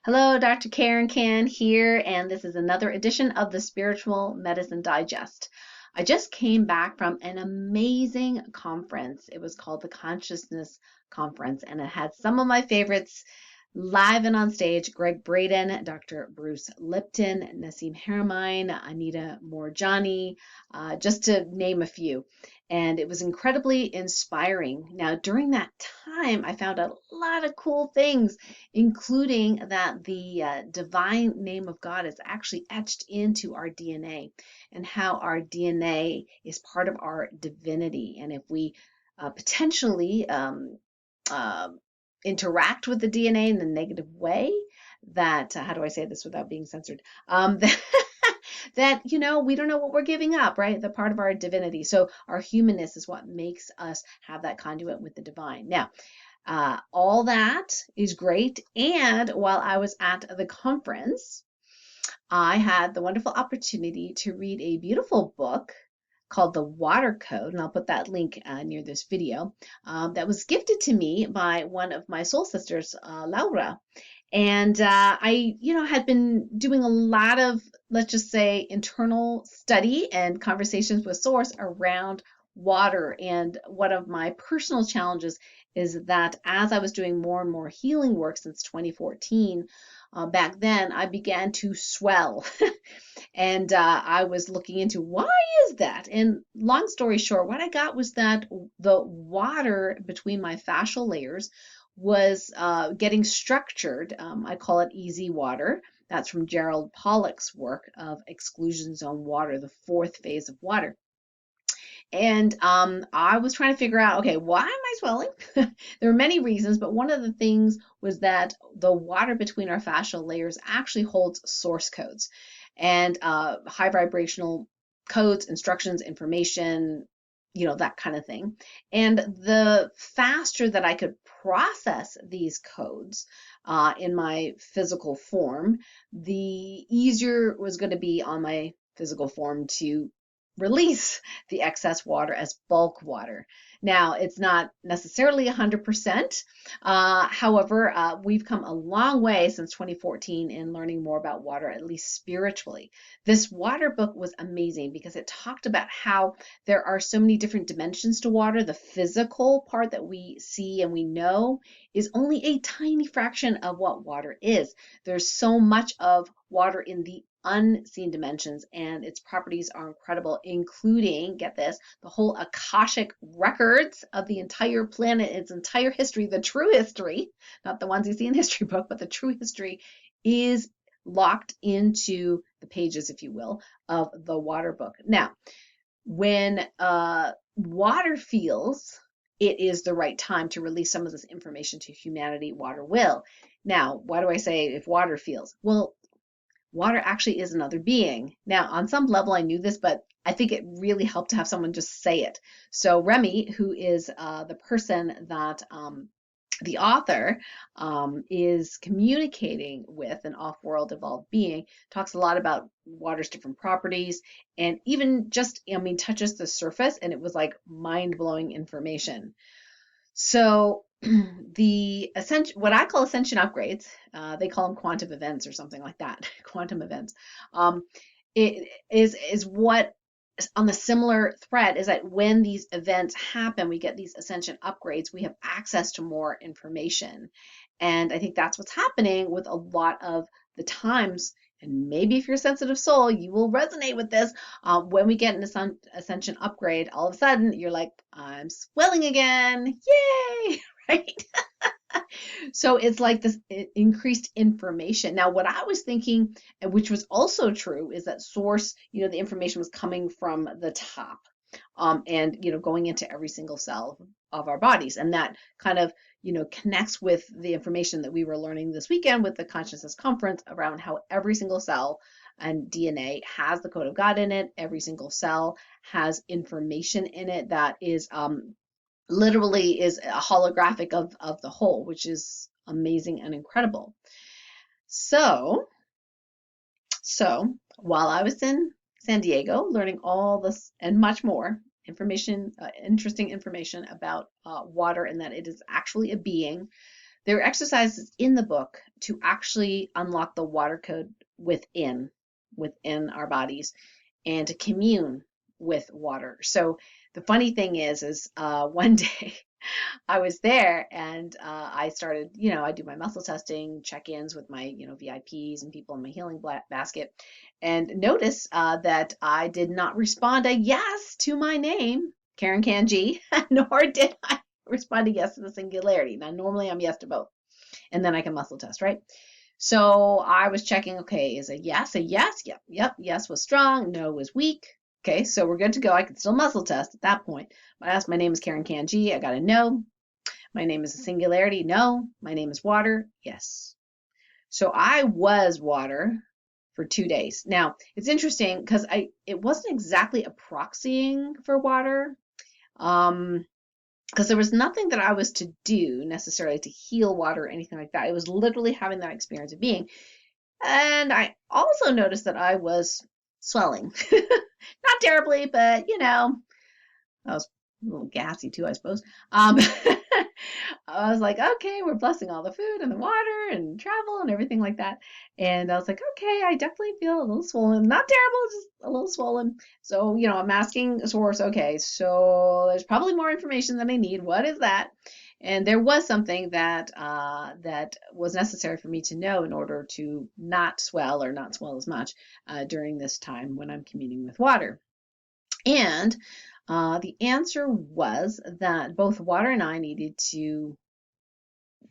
Hello, Dr. Karen Can here, and this is another edition of the Spiritual Medicine Digest. I just came back from an amazing conference. It was called the Consciousness Conference, and it had some of my favorites live and on stage: Greg Braden, Dr. Bruce Lipton, Nassim Haramein, Anita Moorjani, just to name a few. And it was incredibly inspiring. Now, during that time, I found out a lot of cool things, including that the divine name of God is actually etched into our DNA, and how our DNA is part of our divinity. And if we potentially uh, interact with the DNA in a negative way, that how do I say this without being censored? That we don't know what we're giving up, right? The part of our divinity. So our humanness is what makes us have that conduit with the divine. Now, all that is great. And while I was at the conference, I had the wonderful opportunity to read a beautiful book called The Water Code, and I'll put that link near this video, that was gifted to me by one of my soul sisters, Laura. And I, had been doing a lot of, let's just say, internal study and conversations with Source around water. And one of my personal challenges is that as I was doing more and more healing work since 2014, back then I began to swell. And I was looking into why is that? And long story short, what I got was that the water between my fascial layers was getting structured. I call it easy water. That's from 𝗪𝗓𝗪𝗧's work of exclusion zone water, the fourth phase of water. And I was trying to figure out, okay, why am I swelling? There are many reasons, but one of the things was that the water between our fascial layers actually holds source codes and high vibrational codes, instructions, information, that kind of thing. And the faster that I could process these codes in my physical form, the easier it was going to be on my physical form to release the excess water as bulk water. Now, it's not necessarily 100%. However, we've come a long way since 2014 in learning more about water, at least spiritually. This water book was amazing because it talked about how there are so many different dimensions to water. The physical part that we see and we know is only a tiny fraction of what water is. There's so much of water in the unseen dimensions, and its properties are incredible, including, get this, the whole Akashic records of the entire planet, its entire history, the true history, not the ones you see in history book, but the true history is locked into the pages, if you will, of the water book. Now, when water feels it is the right time to release some of this information to humanity, water will. Now, why do I say if water feels? Well, water actually is another being. Now, on some level, I knew this, but I think it really helped to have someone just say it. So Remy, who is the person that the author is communicating with, an off-world evolved being, talks a lot about water's different properties, and even just, touches the surface, and it was like mind-blowing information. So the what I call ascension upgrades, they call them quantum events or something like that, quantum events. It is what on the similar thread is that when these events happen, we get these ascension upgrades, we have access to more information. And I think that's what's happening with a lot of the times. And maybe if you're a sensitive soul, you will resonate with this. When we get an ascension upgrade, all of a sudden you're like, I'm swelling again. Yay! Right? So it's like this increased information. Now, what I was thinking, and which was also true, is that source, the information was coming from the top, and, going into every single cell of our bodies. And that kind of, connects with the information that we were learning this weekend with the Consciousness Conference around how every single cell and DNA has the code of God in it. Every single cell has information in it that is literally is a holographic of the whole, which is amazing and incredible. So while I was in San Diego learning all this and much more information, interesting information about water, and that it is actually a being, There are exercises in the book to actually unlock the water code within our bodies and to commune with water. So the funny thing is one day I was there and I started, I do my muscle testing, check-ins with my, VIPs and people in my healing basket, and notice that I did not respond a yes to my name, 𝗟𝗓𝗚𝗛𝗡, nor did I respond to yes to the singularity. Now, normally I'm yes to both, and then I can muscle test, right? So I was checking, okay, is a yes a yes? Yep, yes was strong, no was weak. Okay, so we're good to go. I can still muscle test at that point. I asked, my name is 𝗟𝗓𝗚𝗛𝗡, I got a no. My name is a singularity, no. My name is water, yes. So I was water for 2 days. Now, it's interesting because it wasn't exactly a proxying for water, because there was nothing that I was to do necessarily to heal water or anything like that. It was literally having that experience of being. And I also noticed that I was swelling. Not terribly, but I was a little gassy too, I suppose. I was like, okay, we're blessing all the food and the water and travel and everything like that. And I was like, okay, I definitely feel a little swollen. Not terrible, just a little swollen. So, I'm asking a source, okay, so there's probably more information than I need. What is that? And there was something that that was necessary for me to know in order to not swell or not swell as much during this time when I'm communing with water. And the answer was that both water and I needed to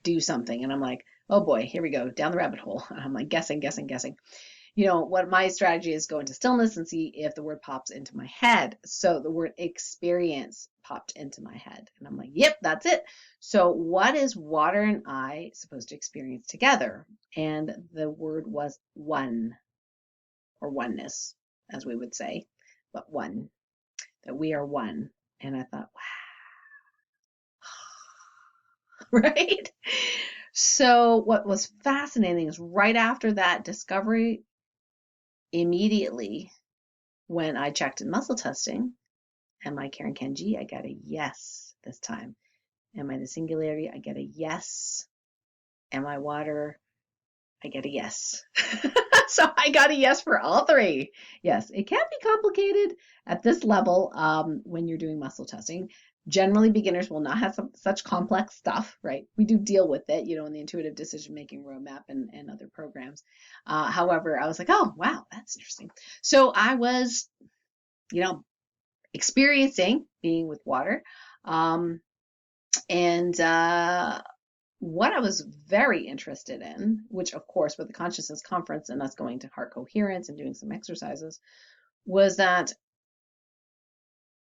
do something. And I'm like, oh boy, here we go, down the rabbit hole. I'm like guessing. What my strategy is, go into stillness and see if the word pops into my head. So the word experience popped into my head. And I'm like, yep, that's it. So what is water and I supposed to experience together? And the word was one, or oneness, as we would say, but one, that we are one. And I thought, wow, right? So what was fascinating is right after that discovery, immediately when I checked in muscle testing, am I 𝗟𝗓𝗚𝗛𝗡, I got a yes this time. Am I the singularity? I get a yes. Am I water? I get a yes. So I got a yes for all three. Yes, it can be complicated at this level when you're doing muscle testing. Generally, beginners will not have such complex stuff, right? We do deal with it, in the intuitive decision-making roadmap and other programs. However, I was like, oh, wow, that's interesting. So I was, experiencing being with water. And what I was very interested in, which of course with the consciousness conference and us going to heart coherence and doing some exercises, was that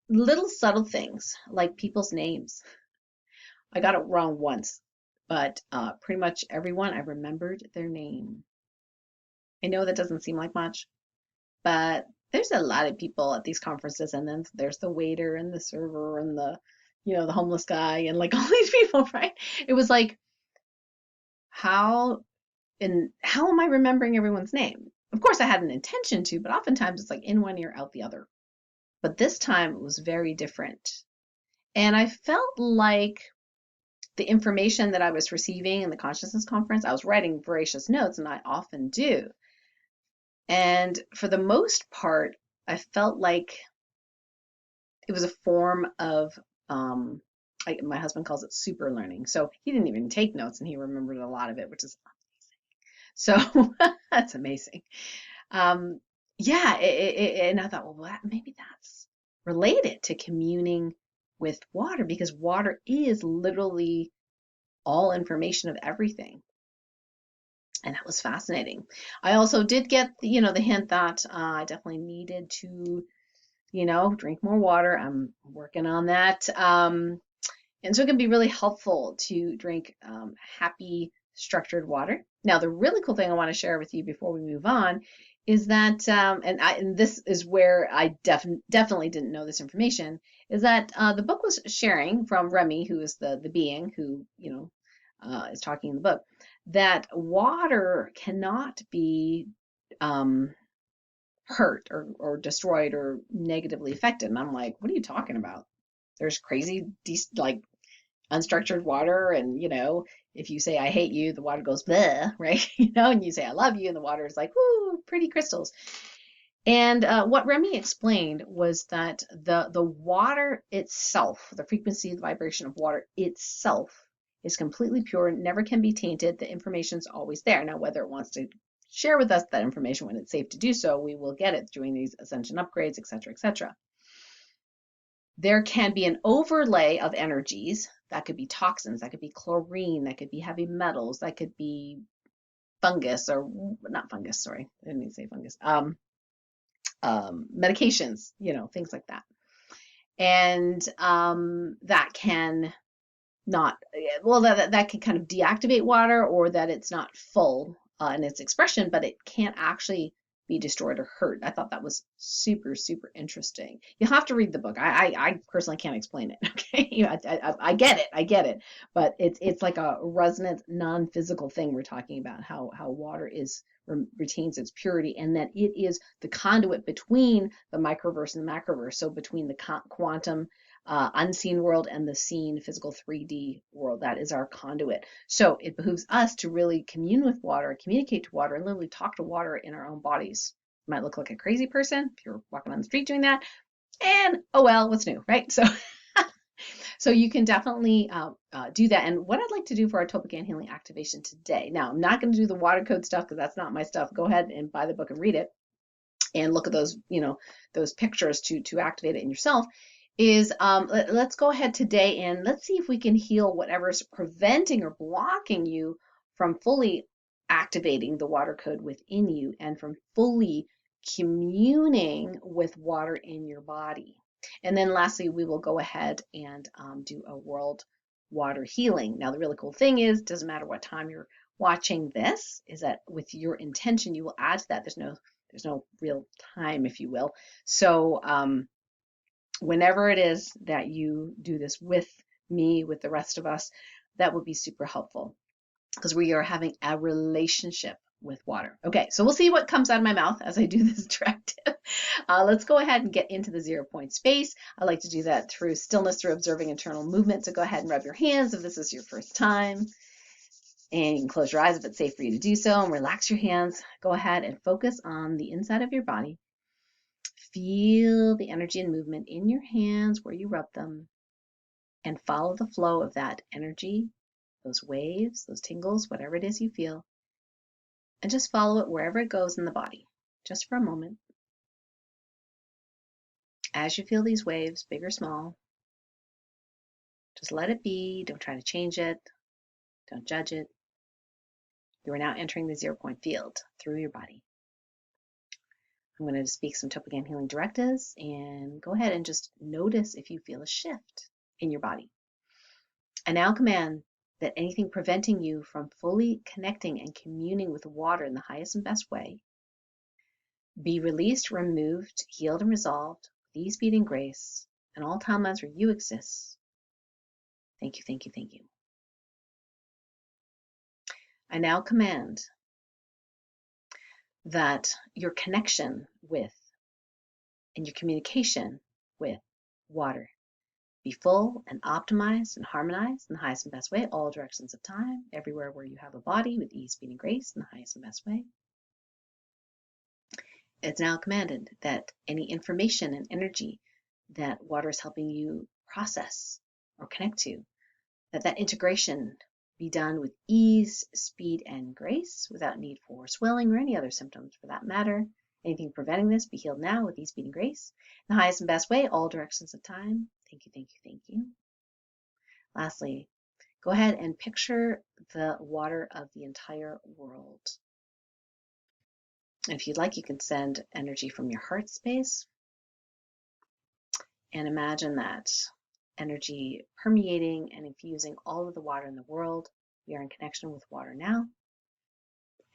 little subtle things like people's names. I got it wrong once, but pretty much everyone, I remembered their name. I know that doesn't seem like much, but there's a lot of people at these conferences, and then there's the waiter and the server and the homeless guy and like all these people, right? It was like, how am I remembering everyone's name? Of course, I had an intention to, but oftentimes it's like in one ear, out the other. But this time it was very different. And I felt like the information that I was receiving in the consciousness conference, I was writing voracious notes, and I often do. And for the most part, I felt like it was a form of, my husband calls it super learning. So he didn't even take notes and he remembered a lot of it, which is amazing. So that's amazing. Yeah, and I thought, well, maybe that's related to communing with water, because water is literally all information of everything. And that was fascinating. I also did get, the hint that I definitely needed to, drink more water. I'm working on that. And so it can be really helpful to drink happy, structured water. Now, the really cool thing I want to share with you before we move on is that, and this is where I definitely didn't know this information, is that the book was sharing from Remy, who is the being who, is talking in the book, that water cannot be hurt or destroyed or negatively affected. And I'm like, what are you talking about? There's crazy, like unstructured water, and if you say I hate you, the water goes bleh, right? And you say I love you, and the water is like, woo, pretty crystals. And what Remy explained was that the water itself, the frequency, the vibration of water itself, is completely pure, never can be tainted. The information's always there. Now, whether it wants to share with us that information when it's safe to do so, we will get it during these ascension upgrades, etc., etc. There can be an overlay of energies. That could be toxins, that could be chlorine, that could be heavy metals, that could be fungus, or not fungus, sorry, I didn't mean to say fungus. Medications, things like that. And that can not, well, that can kind of deactivate water, or that it's not full in its expression, but it can't actually be destroyed or hurt. I thought that was super, super interesting. You'll have to read the book. I personally can't explain it. Okay, I get it, but it's like a resonant, non-physical thing. We're talking about how water retains its purity, and that it is the conduit between the microverse and the macroverse. So between the quantum unseen world and the seen physical 3D world. That is our conduit. So it behooves us to really commune with water, communicate to water, and literally talk to water in our own bodies. You might look like a crazy person if you're walking on the street doing that. And oh well, what's new, right? So you can definitely do that. And what I'd like to do for our TOLPAKAN Healing Activation today, now I'm not going to do the water code stuff because that's not my stuff. Go ahead and buy the book and read it and look at those, those pictures to activate it in yourself. Is let's go ahead today and let's see if we can heal whatever's preventing or blocking you from fully activating the water code within you and from fully communing with water in your body. And then lastly, we will go ahead and do a world water healing. Now, the really cool thing is, doesn't matter what time you're watching this, is that with your intention, you will add to that. There's no real time, if you will. So whenever it is that you do this with me, with the rest of us, that would be super helpful because we are having a relationship with water. Okay, so we'll see what comes out of my mouth as I do this directive. Let's go ahead and get into the 0 point space. I like to do that through stillness, through observing internal movement. So go ahead and rub your hands if this is your first time. And you can close your eyes if it's safe for you to do so, and relax your hands. Go ahead and focus on the inside of your body. Feel the energy and movement in your hands where you rub them, and follow the flow of that energy, those waves, those tingles, whatever it is you feel, and just follow it wherever it goes in the body, just for a moment. As you feel these waves, big or small, just let it be. Don't try to change it. Don't judge it. You are now entering the 0 point field through your body. I'm going to speak some TOLPAKAN healing directives, and go ahead and just notice if you feel a shift in your body. I now command that anything preventing you from fully connecting and communing with water in the highest and best way be released, removed, healed, and resolved with ease, speed, and grace, and all timelines where you exist. Thank you, thank you, thank you. I now command that your connection with and your communication with water be full and optimized and harmonized in the highest and best way, all directions of time, everywhere where you have a body, with ease, speed, and grace in the highest and best way. It's now commanded that any information and energy that water is helping you process or connect to, that integration be done with ease, speed, and grace without need for swelling or any other symptoms for that matter. Anything preventing this be healed now with ease, speed, and grace in the highest and best way, all directions of time. Thank you, thank you, thank you. Lastly, go ahead and picture the water of the entire world. If you'd like, you can send energy from your heart space and imagine that energy permeating and infusing all of the water in the world. We are in connection with water now.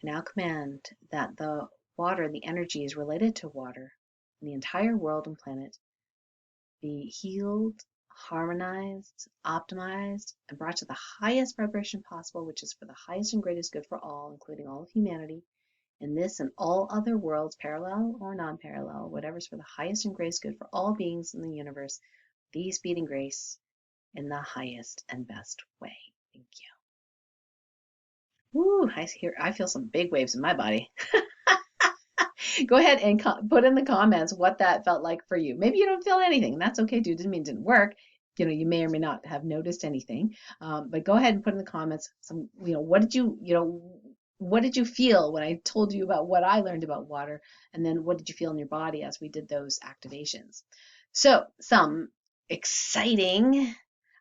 I now command that the water, the energy is related to water in the entire world and planet be healed, harmonized, optimized, and brought to the highest vibration possible, which is for the highest and greatest good for all, including all of humanity, in this and all other worlds, parallel or non-parallel, whatever's for the highest and greatest good for all beings in the universe, these speed and grace, in the highest and best way. Thank you. Woo, I feel some big waves in my body. Go ahead and put in the comments what that felt like for you. Maybe you don't feel anything. That's okay too. Doesn't mean it didn't work. You may or may not have noticed anything. But go ahead and put in the comments what did you feel when I told you about what I learned about water? And then what did you feel in your body as we did those activations? So some exciting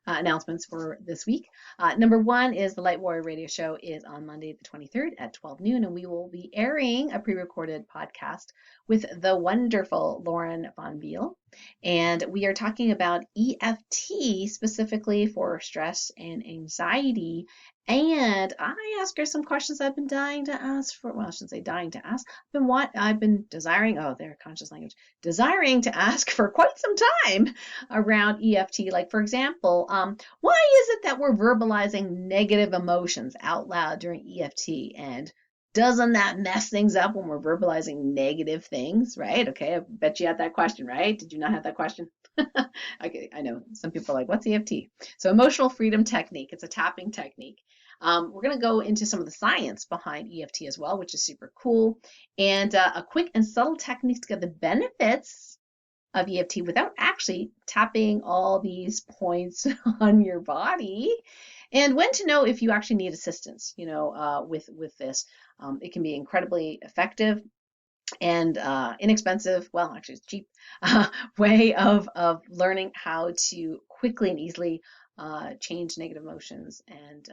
announcements for this week. Number one is the Light Warrior Radio Show is on Monday the 23rd at 12 noon, and we will be airing a pre-recorded podcast with the wonderful Lauren Von Beal. And we are talking about EFT specifically for stress and anxiety. And I asked her some questions I've been dying to ask for. Well, I shouldn't say dying to ask. I've been desiring. Oh, there, conscious language. Desiring to ask for quite some time around EFT. Like, for example, why is it that we're verbalizing negative emotions out loud during EFT? And doesn't that mess things up when we're verbalizing negative things, right? Okay, I bet you had that question, right? Did you not have that question? Okay, I know some people are like, what's EFT? So emotional freedom technique. It's a tapping technique. We're going to go into some of the science behind EFT as well, which is super cool. And a quick and subtle technique to get the benefits of EFT without actually tapping all these points on your body, and when to know if you actually need assistance, with this. It can be incredibly effective and inexpensive, well, actually it's cheap, way of learning how to quickly and easily change negative emotions and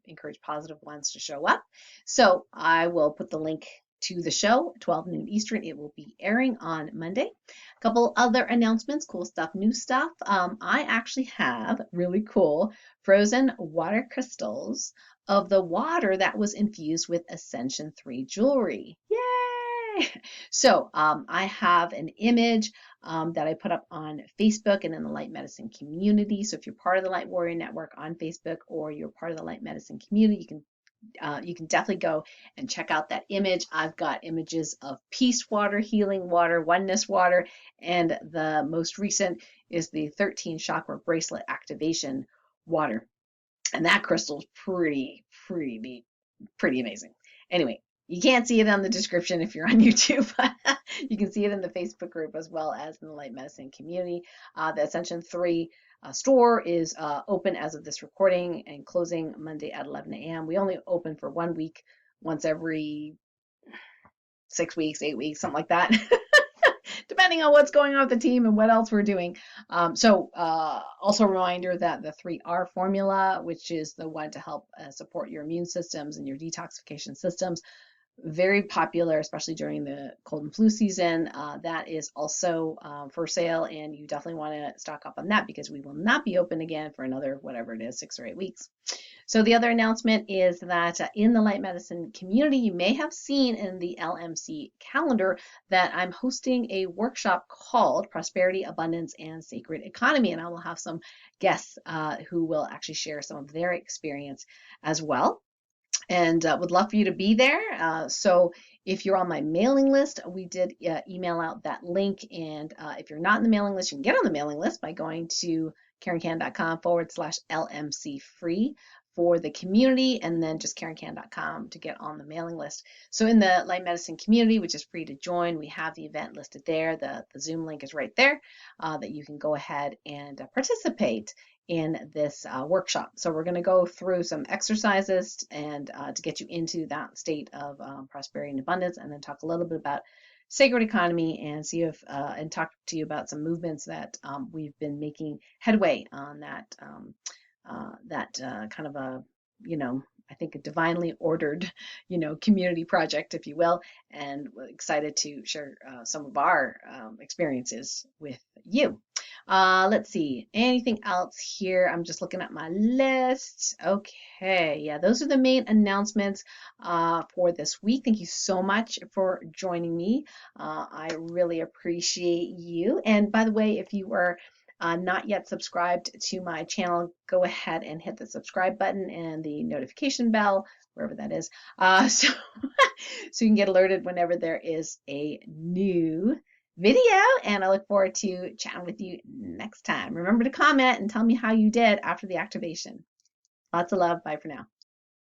encourage positive ones to show up. So I will put the link to the show, 12 noon Eastern. It will be airing on Monday. A couple other announcements, cool stuff, new stuff. I actually have really cool frozen water crystals of the water that was infused with Ascension 3 jewelry. Yay! So I have an image that I put up on Facebook and in the Light Medicine community. So if you're part of the Light Warrior Network on Facebook or you're part of the Light Medicine community, you can definitely go and check out that image. I've got images of peace water, healing water, oneness water, and the most recent is the 13 chakra bracelet activation water. And that crystal's pretty amazing. Anyway, you can't see it on the description if you're on YouTube, but you can see it in the Facebook group as well as in the Light Medicine community. The Ascension 3 store is open as of this recording and closing Monday at 11 a.m. We only open for 1 week, once every 6 weeks, 8 weeks, something like that. Depending on what's going on with the team and what else we're doing. Also a reminder that the 3R formula, which is the one to help support your immune systems and your detoxification systems, very popular, especially during the cold and flu season. That is also for sale, and you definitely want to stock up on that because we will not be open again for another, whatever it is, 6 or 8 weeks. So the other announcement is that in the Light Medicine community, you may have seen in the LMC calendar that I'm hosting a workshop called Prosperity, Abundance, and Sacred Economy, and I will have some guests who will actually share some of their experience as well. And would love for you to be there. So if you're on my mailing list, we did email out that link. And if you're not in the mailing list, you can get on the mailing list by going to KarenCan.com/LMC free for the community, and then just KarenCan.com to get on the mailing list. So in the Light Medicine community, which is free to join, we have the event listed there. The Zoom link is right there that you can go ahead and participate in this workshop. So we're going to go through some exercises and to get you into that state of prosperity and abundance, and then talk a little bit about sacred economy and see if and talk to you about some movements that we've been making headway on that kind of a, I think a divinely ordered, community project, if you will, and we're excited to share some of our experiences with you. Let's see, anything else here? I'm just looking at my list. Okay, yeah, those are the main announcements for this week. Thank you so much for joining me. I really appreciate you. And by the way, if you are not yet subscribed to my channel, go ahead and hit the subscribe button and the notification bell, wherever that is, so you can get alerted whenever there is a new video, and I look forward to chatting with you next time. Remember to comment and tell me how you did after the activation. Lots of love. Bye for now.